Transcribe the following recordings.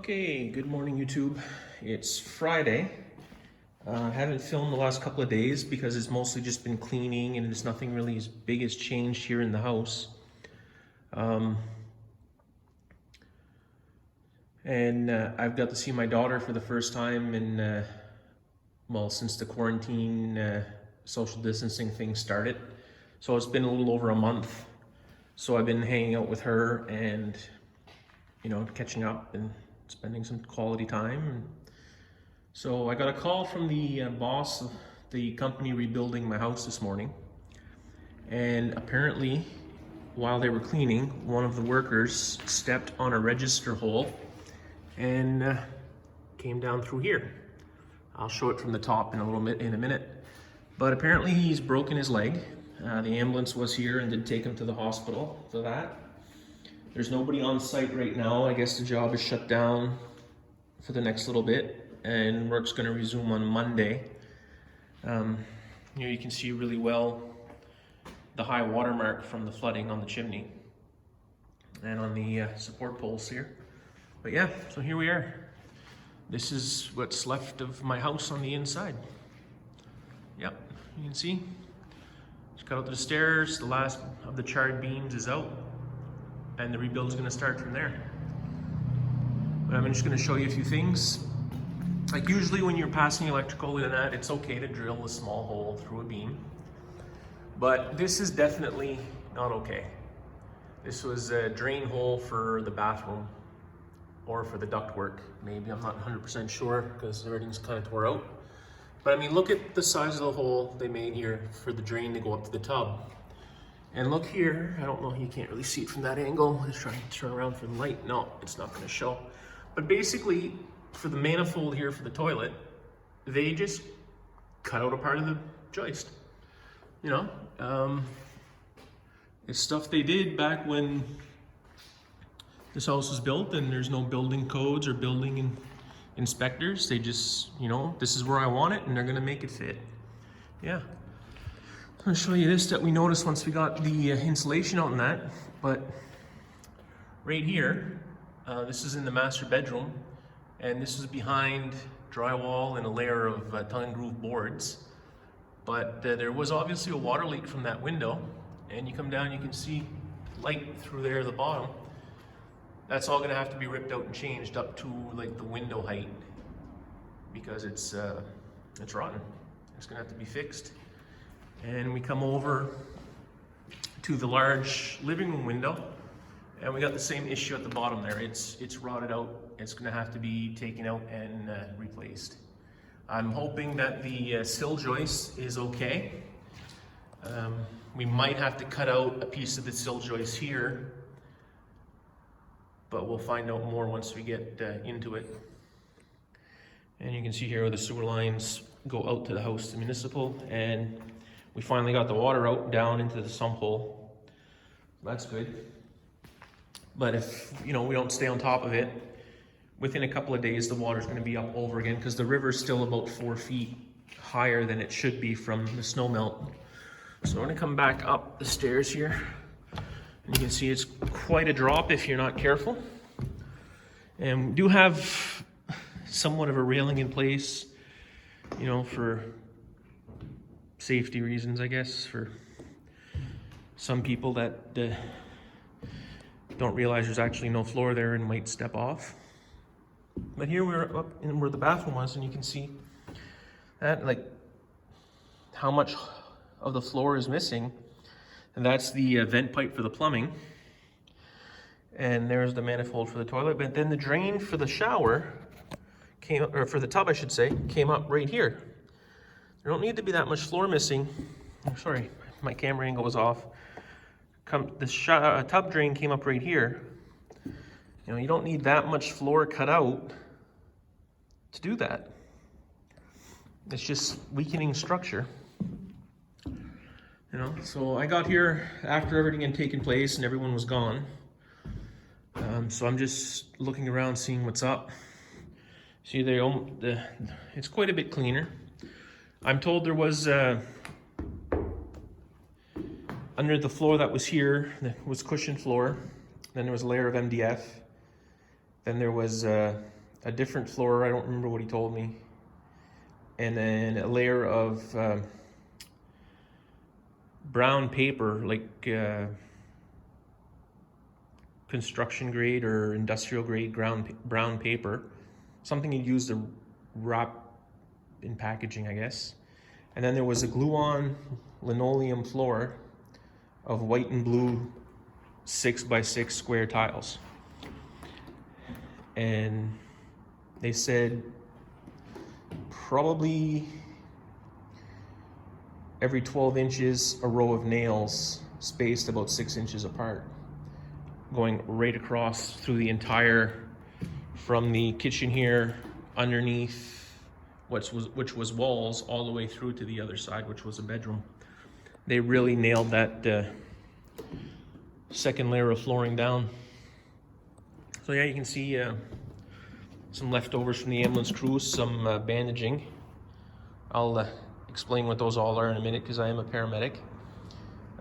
Okay, good morning YouTube. It's Friday. I haven't filmed the last couple of days because it's mostly just been cleaning and there's nothing really as big as changed here in the house. I've got to see my daughter for the first time in, well, since the quarantine social distancing thing started. So it's been a little over a month. So I've been hanging out with her and, catching up and spending some quality time. So I got a call from the boss of the company rebuilding my house this morning. And apparently, while they were cleaning, one of the workers stepped on a register hole and came down through here. I'll show it from the top in a minute. But apparently he's broken his leg. The ambulance was here and did take him to the hospital for that. There's nobody on site right now. I guess the job is shut down for the next little bit and work's going to resume on Monday. You can see really well the high water mark from the flooding on the chimney and on the support poles here. But yeah, so here we are. This is what's left of my house on the inside. Yep, you can see. Just got out to the stairs. The last of the charred beams is out, and the rebuild is going to start from there. But I'm just going to show you a few things. Like usually when you're passing electrical in that, it's okay to drill a small hole through a beam. But this is definitely not okay. This was a drain hole for the bathroom or for the ductwork. Maybe, I'm not 100% sure because everything's kind of tore out. But I mean, look at the size of the hole they made here for the drain to go up to the tub. And look here, I don't know, you can't really see it from that angle. Let's try to turn around for the light. No, it's not gonna show. But basically, for the manifold here for the toilet, they just cut out a part of the joist. It's stuff they did back when this house was built and there's no building codes or building inspectors. They just, this is where I want it and they're gonna make it fit. Yeah. I'm gonna show you this that we noticed once we got the insulation out in that, but right here, this is in the master bedroom, and this is behind drywall and a layer of tongue and groove boards. But there was obviously a water leak from that window, and you come down, you can see light through there at the bottom. That's all gonna have to be ripped out and changed up to like the window height because it's rotten. It's gonna have to be fixed. And we come over to the large living room window, and we got the same issue at the bottom there. It's rotted out. It's gonna have to be taken out and replaced. I'm hoping that the sill joist is okay. We might have to cut out a piece of the sill joist here, but we'll find out more once we get into it. And you can see here where the sewer lines go out to the house, the municipal, and we finally got the water out down into the sump hole. That's good. But if we don't stay on top of it, within a couple of days the water's going to be up over again because the river's still about 4 feet higher than it should be from the snow melt. So we're going to come back up the stairs here. And you can see it's quite a drop if you're not careful. And we do have somewhat of a railing in place, for safety reasons, I guess, for some people that don't realize there's actually no floor there and might step off. But here we're up in where the bathroom was, and you can see that, like, how much of the floor is missing. And that's the vent pipe for the plumbing. And there's the manifold for the toilet. But then the drain for the shower or for the tub, I should say, came up right here. There don't need to be that much floor missing. Oh, sorry, my camera angle was off. The tub drain came up right here. You don't need that much floor cut out to do that. It's just weakening structure. So I got here after everything had taken place and everyone was gone. So I'm just looking around, seeing what's up. See, it's quite a bit cleaner. I'm told there was under the floor that was here, there was cushion floor. Then there was a layer of MDF. Then there was a different floor, I don't remember what he told me, and then a layer of brown paper, like construction grade or industrial grade brown paper, something you'd use to wrap in packaging, I guess. And then there was a glue-on linoleum floor of white and blue 6x6 square tiles. And they said probably every 12 inches a row of nails spaced about 6 inches apart, going right across through the entire, from the kitchen here underneath which was walls, all the way through to the other side, which was a bedroom. They really nailed that second layer of flooring down. So yeah, you can see some leftovers from the ambulance crew, some bandaging. I'll explain what those all are in a minute because I am a paramedic.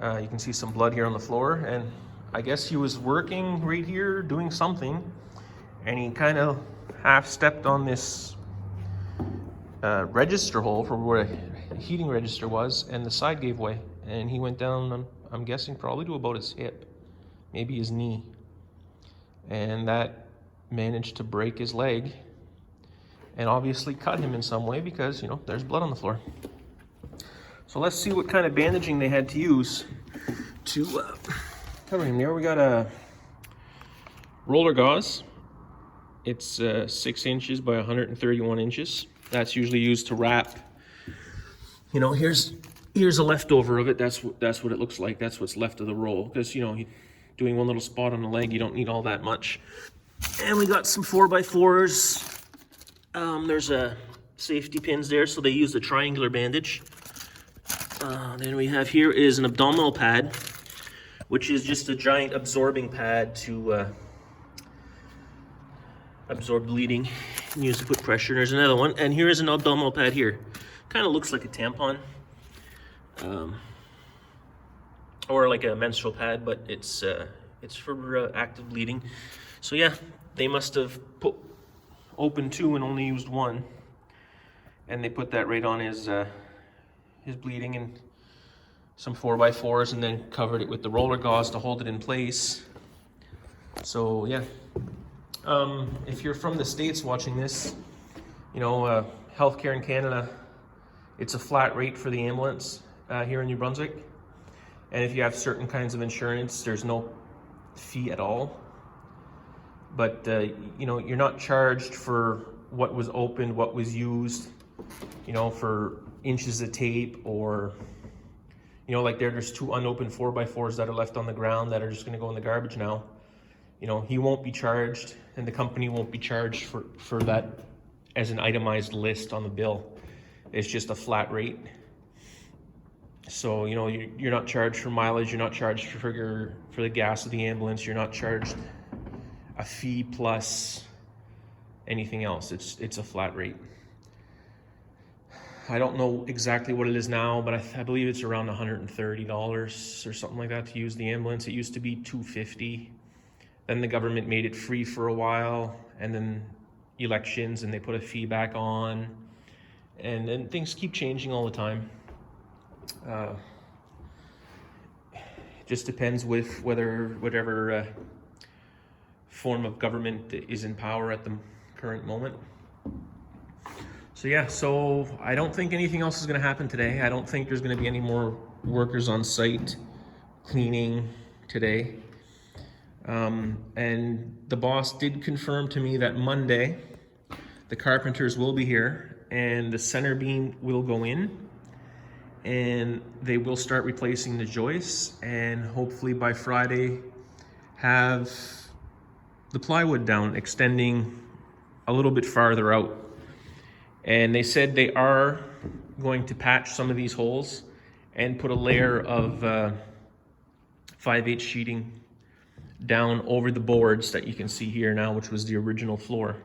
You can see some blood here on the floor, and I guess he was working right here doing something, and he kind of half stepped on this register hole for where a heating register was, and the side gave way, and he went down, I'm guessing probably to about his hip, maybe his knee, and that managed to break his leg and obviously cut him in some way because, you know, there's blood on the floor. So let's see what kind of bandaging they had to use to cover him. There we got a roller gauze. It's 6 inches by 131 inches. That's usually used to wrap. You know, here's a leftover of it. That's what it looks like. That's what's left of the roll. Because, you know, doing one little spot on the leg, you don't need all that much. And we got some 4x4s. There's a safety pins there, so they use a triangular bandage. Then we have here is an abdominal pad, which is just a giant absorbing pad to absorb bleeding and use to put pressure. There's another one, and here is an abdominal pad here. Kind of looks like a tampon, or like a menstrual pad, but it's for active bleeding. So yeah, they must have opened two and only used one, and they put that right on his bleeding, and some 4x4s, and then covered it with the roller gauze to hold it in place. So yeah. If you're from the States watching this, you know, healthcare in Canada, it's a flat rate for the ambulance here in New Brunswick. And if you have certain kinds of insurance, there's no fee at all. But, you know, you're not charged for what was opened, what was used, you know, for inches of tape, or, you know, like there's two unopened 4x4s that are left on the ground that are just going to go in the garbage now. You know, he won't be charged, and the company won't be charged for that as an itemized list on the bill. It's just a flat rate. So, you know, you're not charged for mileage, you're not charged for the gas of the ambulance, you're not charged a fee plus anything else. It's a flat rate. I don't know exactly what it is now, but I believe it's around $130 or something like that to use the ambulance. It used to be $250. Then the government made it free for a while, and then elections, and they put a fee back on, and then things keep changing all the time. It just depends with whatever form of government is in power at the current moment. So yeah, so I don't think anything else is going to happen today. I don't think there's going to be any more workers on site cleaning today. And the boss did confirm to me that Monday the carpenters will be here and the center beam will go in, and they will start replacing the joists, and hopefully by Friday have the plywood down, extending a little bit farther out. And they said they are going to patch some of these holes and put a layer of 5/8 sheeting down over the boards that you can see here now, which was the original floor.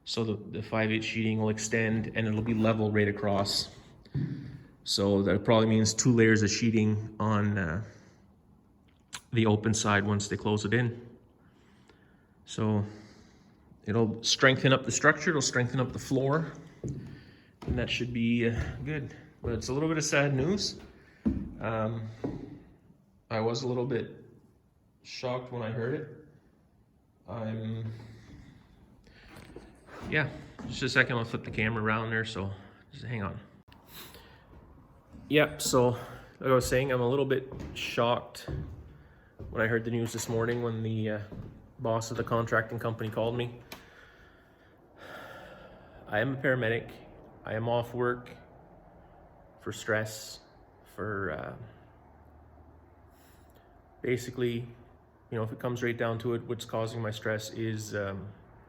So the 5/8 sheeting will extend, and it'll be level right across. So that probably means 2 layers of sheeting on the open side once they close it in. So It'll strengthen up the structure, it'll strengthen up the floor, and that should be good. But it's a little bit of sad news. I was a little bit shocked when I heard it. Yeah, just a second, I'll flip the camera around there, so just hang on. Yeah, so like I was saying, I'm a little bit shocked when I heard the news this morning when the boss of the contracting company called me. I am a paramedic. I am off work for stress, for basically, you know, if it comes right down to it, what's causing my stress is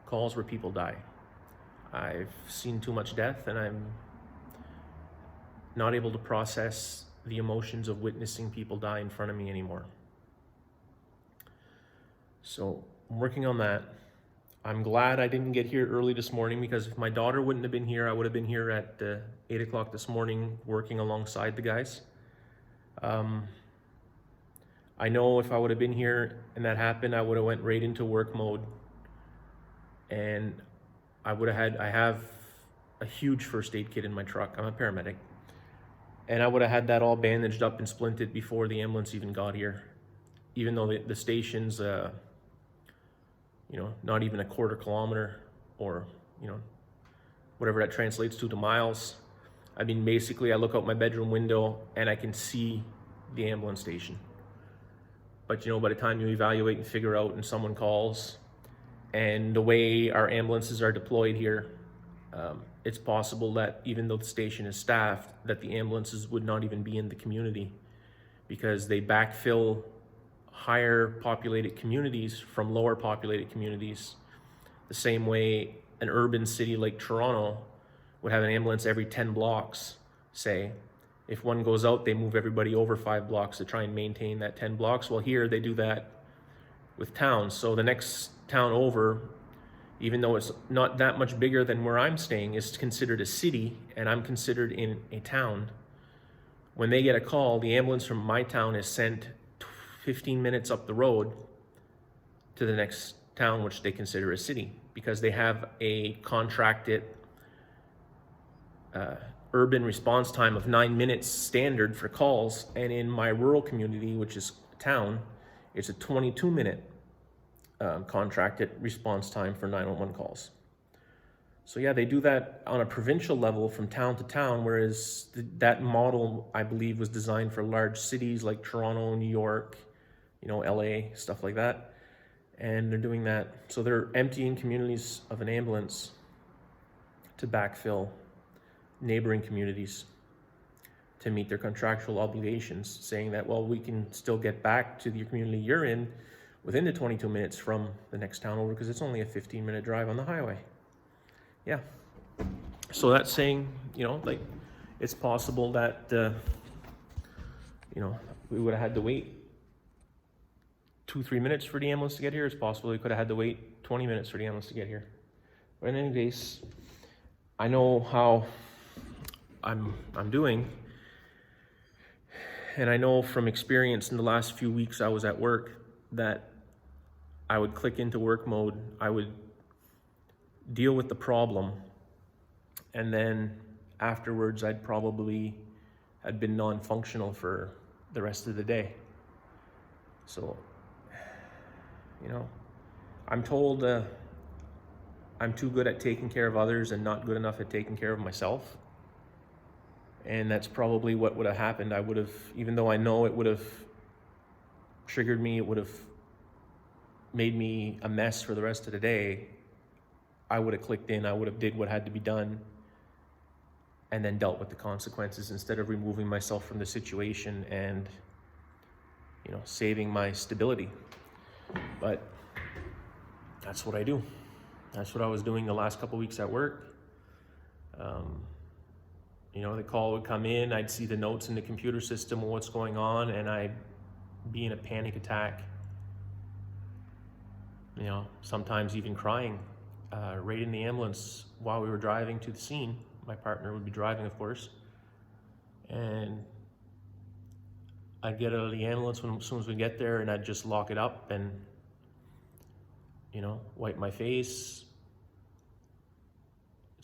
calls where people die. I've seen too much death, and I'm not able to process the emotions of witnessing people die in front of me anymore. So I'm working on that. I'm glad I didn't get here early this morning, because if my daughter wouldn't have been here, I would have been here at 8 o'clock this morning working alongside the guys. I know if I would have been here and that happened, I would have went right into work mode, and I have a huge first aid kit in my truck. I'm a paramedic, and I would have had that all bandaged up and splinted before the ambulance even got here, even though the station's you know, not even a quarter kilometer, or, you know, whatever that translates to miles. I mean, basically I look out my bedroom window and I can see the ambulance station. But you know, by the time you evaluate and figure out and someone calls, and the way our ambulances are deployed here, it's possible that even though the station is staffed, that the ambulances would not even be in the community, because they backfill higher populated communities from lower populated communities, the same way an urban city like Toronto would have an ambulance every 10 blocks, say. If one goes out, they move everybody over 5 blocks to try and maintain that 10 blocks. Well, here they do that with towns. So the next town over, even though it's not that much bigger than where I'm staying, is considered a city, and I'm considered in a town. When they get a call, the ambulance from my town is sent 15 minutes up the road to the next town, which they consider a city, because they have a contracted urban response time of 9 minutes standard for calls. And in my rural community, which is a town, it's a 22-minute contracted response time for 911 calls. So yeah, they do that on a provincial level from town to town, whereas that model, I believe, was designed for large cities like Toronto, New York, you know, LA, stuff like that. And they're doing that. So they're emptying communities of an ambulance to backfill neighboring communities to meet their contractual obligations, saying that, well, we can still get back to the community you're in within the 22 minutes from the next town over, because it's only a 15-minute drive on the highway. Yeah. So that's saying, you know, like, it's possible that, you know, we would have had to wait 2-3 minutes for the ambulance to get here. It's possible we could have had to wait 20 minutes for the ambulance to get here. But in any case, I know how I'm doing, and I know from experience in the last few weeks I was at work that I would click into work mode, I would deal with the problem, and then afterwards I'd probably had been non-functional for the rest of the day. So, you know, I'm told I'm too good at taking care of others and not good enough at taking care of myself. And that's probably what would have happened. I would have, even though I know it would have triggered me, it would have made me a mess for the rest of the day, I would have clicked in, I would have did what had to be done, and then dealt with the consequences instead of removing myself from the situation and, you know, saving my stability. But that's what I do. That's what I was doing the last couple weeks at work. You know, the call would come in, I'd see the notes in the computer system of what's going on, and I'd be in a panic attack. You know, sometimes even crying right in the ambulance while we were driving to the scene. My partner would be driving, of course. And I'd get out of the ambulance as soon as we get there, and I'd just lock it up and, you know, wipe my face,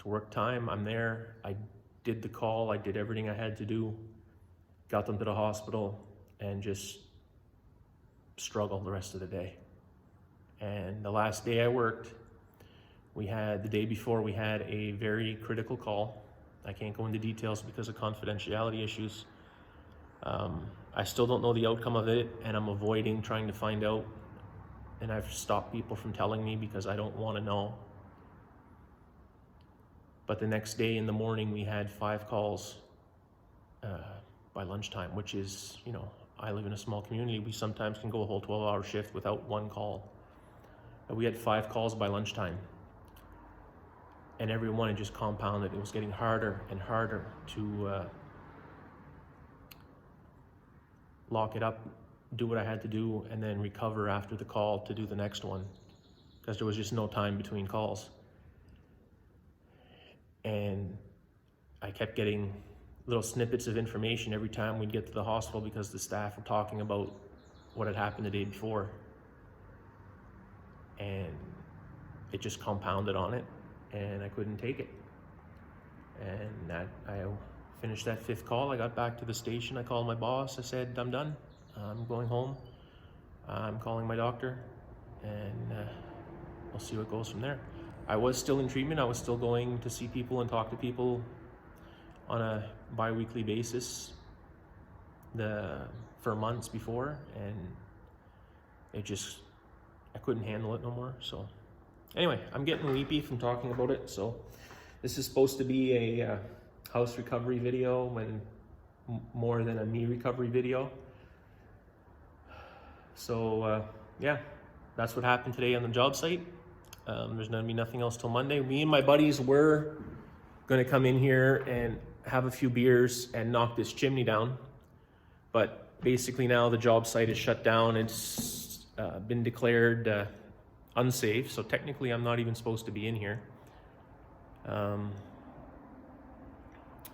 work time. I'm there. I did the call. I did everything I had to do. Got them to the hospital and just struggled the rest of the day. And the last day I worked, the day before, we had a very critical call. I can't go into details because of confidentiality issues. I still don't know the outcome of it, and I'm avoiding trying to find out. And I've stopped people from telling me because I don't want to know. But the next day in the morning, we had 5 calls by lunchtime, which is, I live in a small community. We sometimes can go a whole 12-hour shift without 1 call. But we had 5 calls by lunchtime. And every one had just compounded. It was getting harder and harder to lock it up, do what I had to do, and then recover after the call to do the next one, because there was just no time between calls. And I kept getting little snippets of information every time we'd get to the hospital because the staff were talking about what had happened the day before. And it just compounded on it, and I couldn't take it. And I finished that 5th call. I got back to the station. I called my boss. I said, I'm done. I'm going home. I'm calling my doctor, and we'll see what goes from there. I was still in treatment. I was still going to see people and talk to people on a bi-weekly basis for months before, and I couldn't handle it no more. So anyway, I'm getting weepy from talking about it. So this is supposed to be a house recovery video more than a me recovery video. So yeah, that's what happened today on the job site. There's gonna be nothing else till Monday. Me and my buddies were gonna come in here and have a few beers and knock this chimney down. But basically now the job site is shut down. It's been declared unsafe. So technically I'm not even supposed to be in here.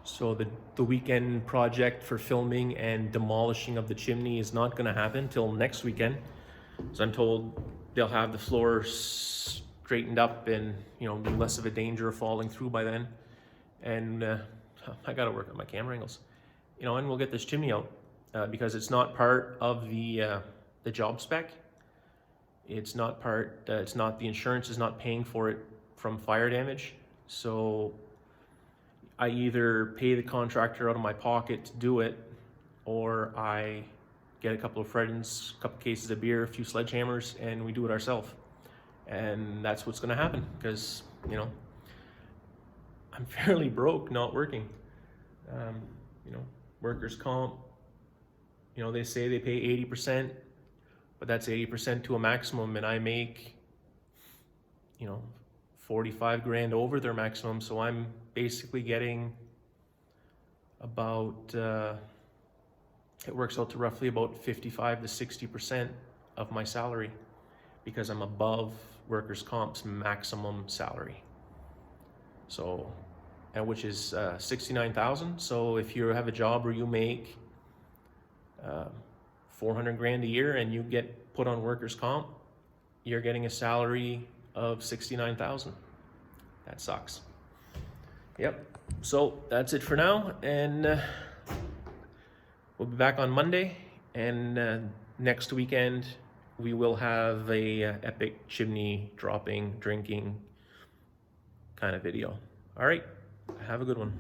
So the weekend project for filming and demolishing of the chimney is not going to happen till next weekend. So I'm told they'll have the floor straightened up and be less of a danger of falling through by then. And I got to work on my camera angles, and we'll get this chimney out because it's not part of the job spec. It's not the insurance is not paying for it from fire damage. So I either pay the contractor out of my pocket to do it, or I get a couple of friends, a couple cases of beer, a few sledgehammers, and we do it ourselves. And that's what's going to happen because, I'm fairly broke not working. Workers' comp, they say they pay 80%, but that's 80% to a maximum, and I make, 45 grand over their maximum. So I'm basically getting about, it works out to roughly about 55 to 60% of my salary because I'm above workers' comp's maximum salary. So, and which is 69,000. So if you have a job where you make 400 grand a year and you get put on workers' comp, you're getting a salary of 69,000. That sucks. Yep. So that's it for now, and we'll be back on Monday. And next weekend we will have a epic chimney dropping, drinking kind of video. All right. Have a good one.